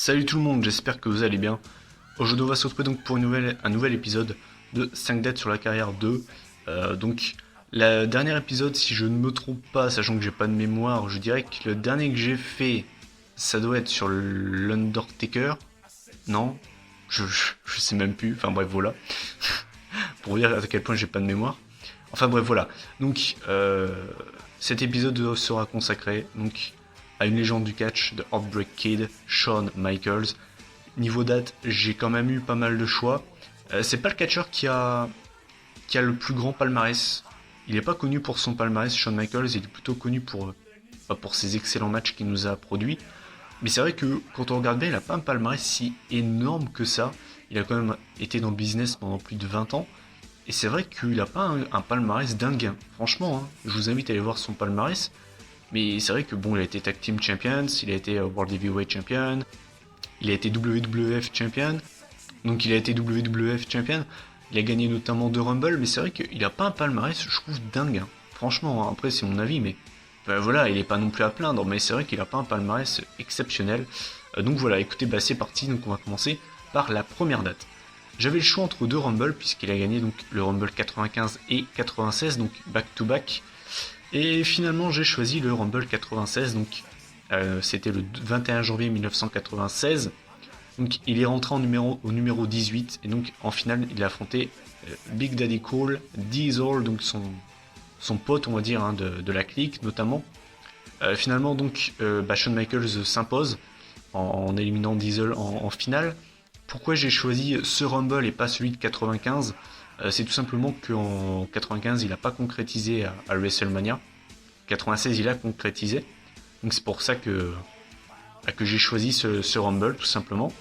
Salut tout le monde, j'espère que vous allez bien. Aujourd'hui on va se retrouver donc pour un nouvel épisode de 5 dates sur la carrière 2. Donc le dernier épisode, si je ne me trompe pas, sachant que j'ai pas de mémoire, je dirais que le dernier que j'ai fait, ça doit être sur l'Undertaker. Non, je sais même plus, enfin bref voilà. Pour vous dire à quel point j'ai pas de mémoire. Enfin bref voilà. Donc cet épisode sera consacré donc à une légende du catch, de Heartbreak Kid, Shawn Michaels. Niveau date, j'ai quand même eu pas mal de choix. C'est pas le catcheur qui a le plus grand palmarès. Il n'est pas connu pour son palmarès, Shawn Michaels, il est plutôt connu pour ses excellents matchs qu'il nous a produits. Mais c'est vrai que quand on regarde bien, il n'a pas un palmarès si énorme que ça. Il a quand même été dans le business pendant plus de 20 ans. Et c'est vrai qu'il n'a pas un palmarès dingue. Franchement, hein, je vous invite à aller voir son palmarès. Mais c'est vrai que bon, il a été Tag Team Champions, il a été World Heavyweight Champion, il a été WWF Champion, donc il a été WWF Champion, il a gagné notamment 2 Rumble, mais c'est vrai qu'il a pas un palmarès, je trouve, dingue. Hein. Franchement, hein, après c'est mon avis, mais ben voilà, il est pas non plus à plaindre, mais c'est vrai qu'il a pas un palmarès exceptionnel. Donc voilà, écoutez, bah c'est parti, donc on va commencer par la première date. J'avais le choix entre 2 Rumble, puisqu'il a gagné donc le Rumble 95 et 96, donc back-to-back. Et finalement, j'ai choisi le Rumble 96, donc c'était le 21 janvier 1996. Donc il est rentré au numéro 18, et donc en finale, il a affronté Big Daddy Cool, Diesel, donc son pote, on va dire, hein, de la clique notamment. Finalement, donc, Shawn Michaels s'impose en éliminant Diesel en finale. Pourquoi j'ai choisi ce Rumble et pas celui de 95 ? C'est tout simplement qu'en 95, il n'a pas concrétisé à WrestleMania. 96, il a concrétisé. Donc c'est pour ça que j'ai choisi ce Rumble, tout simplement.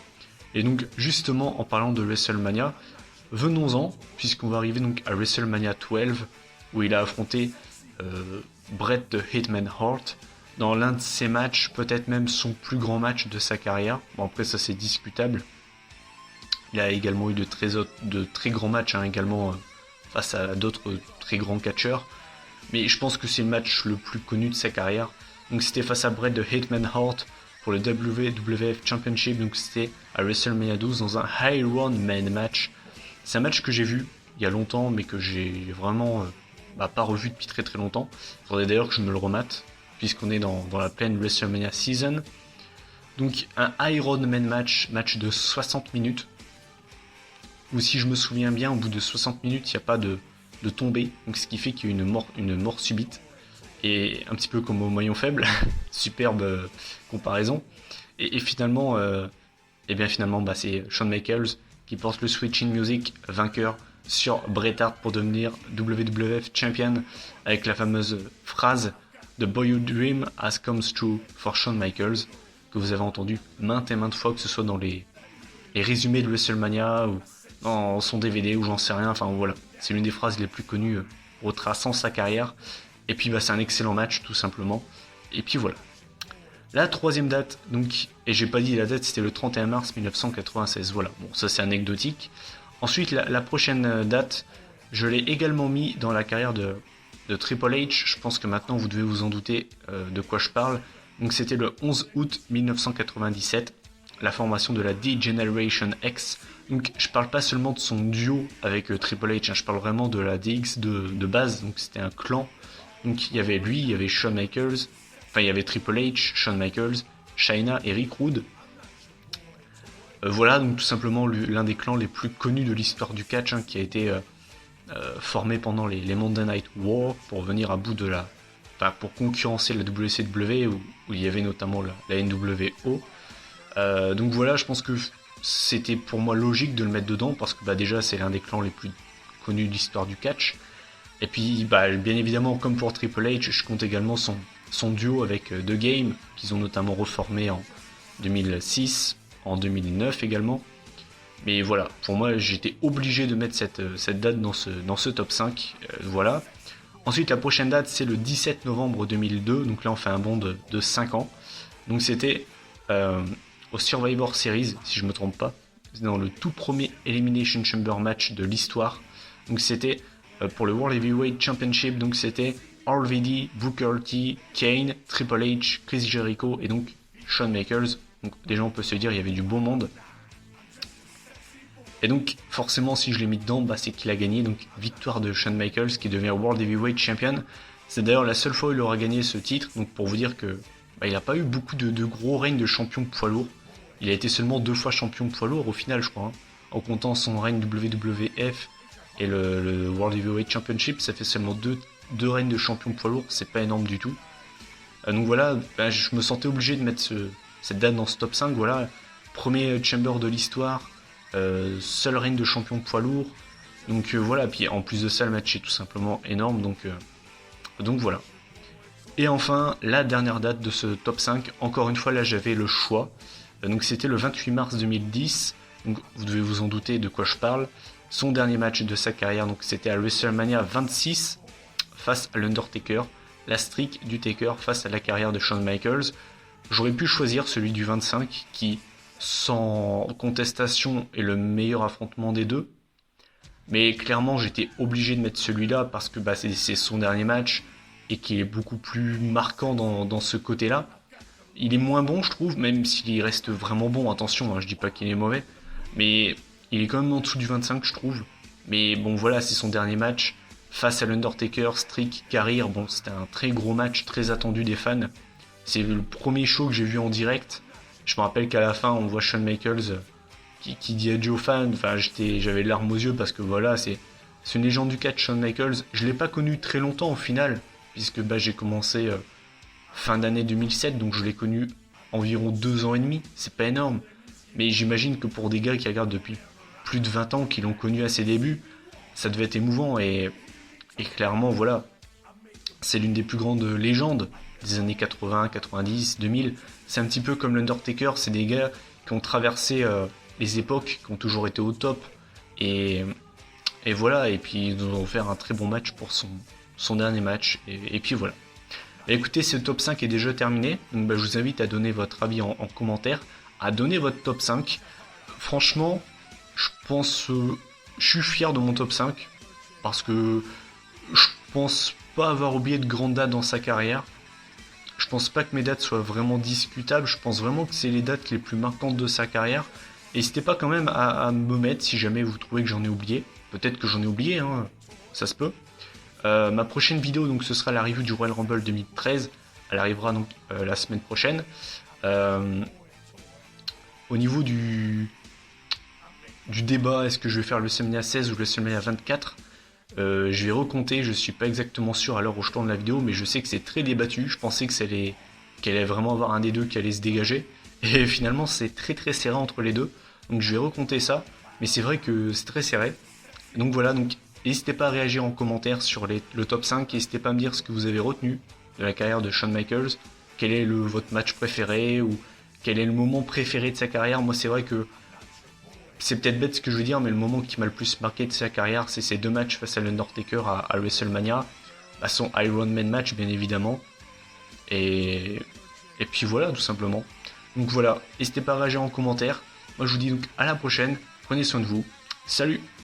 Et donc, justement, en parlant de WrestleMania, venons-en, puisqu'on va arriver donc à WrestleMania 12, où il a affronté Bret the Hitman Hart, dans l'un de ses matchs, peut-être même son plus grand match de sa carrière. Bon, après, ça c'est discutable. Il a également eu de très grands matchs, hein, également face à d'autres très grands catcheurs. Mais je pense que c'est le match le plus connu de sa carrière. Donc c'était face à Bret the Hitman Hart pour le WWF Championship. Donc c'était à WrestleMania 12 dans un Iron Man match. C'est un match que j'ai vu il y a longtemps, mais que j'ai vraiment pas revu depuis très très longtemps. Il faudrait d'ailleurs que je me le remate, puisqu'on est dans la pleine WrestleMania season. Donc un Iron Man match de 60 minutes. Ou si je me souviens bien, au bout de 60 minutes, il n'y a pas de tombée, donc ce qui fait qu'il y a une mort subite. Et un petit peu comme au maillon faible, superbe comparaison. Et finalement, c'est Shawn Michaels qui porte le Switching Music vainqueur sur Bret Hart pour devenir WWF Champion avec la fameuse phrase The Boyhood Dream has come true for Shawn Michaels, que vous avez entendu maintes et maintes fois, que ce soit dans les résumés de WrestleMania ou dans son DVD ou j'en sais rien, enfin voilà, c'est l'une des phrases les plus connues retraçant sa carrière. Et puis c'est un excellent match tout simplement. Et puis voilà. La troisième date, donc, et j'ai pas dit la date, c'était le 31 mars 1996, voilà, bon ça c'est anecdotique. Ensuite la prochaine date, je l'ai également mis dans la carrière de Triple H, je pense que maintenant vous devez vous en douter de quoi je parle. Donc c'était le 11 août 1997, la formation de la D-Generation X. Donc je parle pas seulement de son duo avec Triple H, hein, je parle vraiment de la DX de base, donc c'était un clan. Donc il y avait lui, il y avait Shawn Michaels, enfin il y avait Triple H, Shawn Michaels, Chyna et Rick Rude. Voilà, donc tout simplement l'un des clans les plus connus de l'histoire du catch, hein, qui a été formé pendant les Monday Night War pour venir à bout de pour concurrencer la WCW où il y avait notamment la NWO. Donc voilà, je pense que c'était pour moi logique de le mettre dedans parce que déjà c'est l'un des clans les plus connus de l'histoire du catch. Et puis bien évidemment, comme pour Triple H, je compte également son duo avec The Game, qu'ils ont notamment reformé en 2006, en 2009 également. Mais voilà, pour moi j'étais obligé de mettre cette date dans ce top 5. Voilà. Ensuite la prochaine date c'est le 17 novembre 2002, donc là on fait un bond de 5 ans. Donc c'était au Survivor Series, si je me trompe pas. C'était dans le tout premier Elimination Chamber match de l'histoire. Donc c'était pour le World Heavyweight Championship, donc c'était RVD, Booker T, Kane, Triple H, Chris Jericho et donc Shawn Michaels Donc déjà on peut se dire il y avait du beau monde. Et donc forcément si je l'ai mis dedans, bah, c'est qu'il a gagné. Donc victoire de Shawn Michaels qui devient World Heavyweight Champion. C'est d'ailleurs la seule fois où il aura gagné ce titre. Donc pour vous dire que bah, il n'a pas eu beaucoup de gros règnes de champion poids lourd. Il a été seulement 2 fois champion poids lourd au final je crois. Hein. En comptant son règne WWF et le World Heavyweight Championship, ça fait seulement deux règnes de champion poids lourd, c'est pas énorme du tout. Donc voilà, bah, je me sentais obligé de mettre cette date dans ce top 5. Voilà, premier chamber de l'histoire, seul règne de champion poids lourd. Donc voilà, puis en plus de ça, le match est tout simplement énorme. Donc voilà. Et enfin, la dernière date de ce top 5, encore une fois là j'avais le choix. Donc c'était le 28 mars 2010. Donc vous devez vous en douter de quoi je parle. Son dernier match de sa carrière, donc c'était à WrestleMania 26 face à l'Undertaker. La streak du Taker face à la carrière de Shawn Michaels. J'aurais pu choisir celui du 25 qui, sans contestation, est le meilleur affrontement des deux. Mais clairement, j'étais obligé de mettre celui-là parce que bah, c'est son dernier match et qui est beaucoup plus marquant dans ce côté-là. Il est moins bon, je trouve, même s'il reste vraiment bon. Attention, hein, je dis pas qu'il est mauvais. Mais il est quand même en dessous du 25, je trouve. Mais bon, voilà, c'est son dernier match. Face à l'Undertaker, streak, carrière, bon, c'était un très gros match, très attendu des fans. C'est le premier show que j'ai vu en direct. Je me rappelle qu'à la fin, on voit Shawn Michaels qui dit adieu aux fans. Enfin, j'avais les larmes aux yeux parce que voilà, c'est une légende du catch, Shawn Michaels. Je l'ai pas connu très longtemps au final, puisque bah, j'ai commencé fin d'année 2007, donc je l'ai connu environ 2 ans et demi. C'est pas énorme. Mais j'imagine que pour des gars qui regardent depuis plus de 20 ans, qui l'ont connu à ses débuts, ça devait être émouvant et clairement, voilà, c'est l'une des plus grandes légendes des années 80, 90, 2000. C'est un petit peu comme l'Undertaker, c'est des gars qui ont traversé les époques, qui ont toujours été au top. Et voilà, et puis ils nous ont offert un très bon match pour son dernier match. Et puis voilà. Et écoutez, ce top 5 est déjà terminé. Donc bah, je vous invite à donner votre avis en commentaire, à donner votre top 5. Franchement, je pense, je suis fier de mon top 5 parce que je pense pas avoir oublié de grandes dates dans sa carrière. Je pense pas que mes dates soient vraiment discutables. Je pense vraiment que c'est les dates les plus marquantes de sa carrière. N'hésitez pas quand même à me mettre si jamais vous trouvez que j'en ai oublié. Peut-être que j'en ai oublié, hein, ça se peut. Ma prochaine vidéo, donc, ce sera la review du Royal Rumble 2013. Elle arrivera donc la semaine prochaine. Au niveau du débat, est-ce que je vais faire le WrestleMania 16 ou le WrestleMania 24 ? Je vais recompter, je suis pas exactement sûr à l'heure où je tourne la vidéo, mais je sais que c'est très débattu. Je pensais qu'elle allait vraiment avoir un des deux qui allait se dégager. Et finalement, c'est très très serré entre les deux. Donc je vais recompter ça. Mais c'est vrai que c'est très serré. Donc voilà, donc n'hésitez pas à réagir en commentaire sur le top 5. N'hésitez pas à me dire ce que vous avez retenu de la carrière de Shawn Michaels. Quel est votre match préféré ou quel est le moment préféré de sa carrière. Moi, c'est vrai que c'est peut-être bête ce que je veux dire, mais le moment qui m'a le plus marqué de sa carrière, c'est ces 2 matchs face à l'Undertaker à WrestleMania, à son Iron Man match bien évidemment, et puis voilà tout simplement. Donc voilà, n'hésitez pas à réagir en commentaire. Moi je vous dis donc à la prochaine, prenez soin de vous, salut.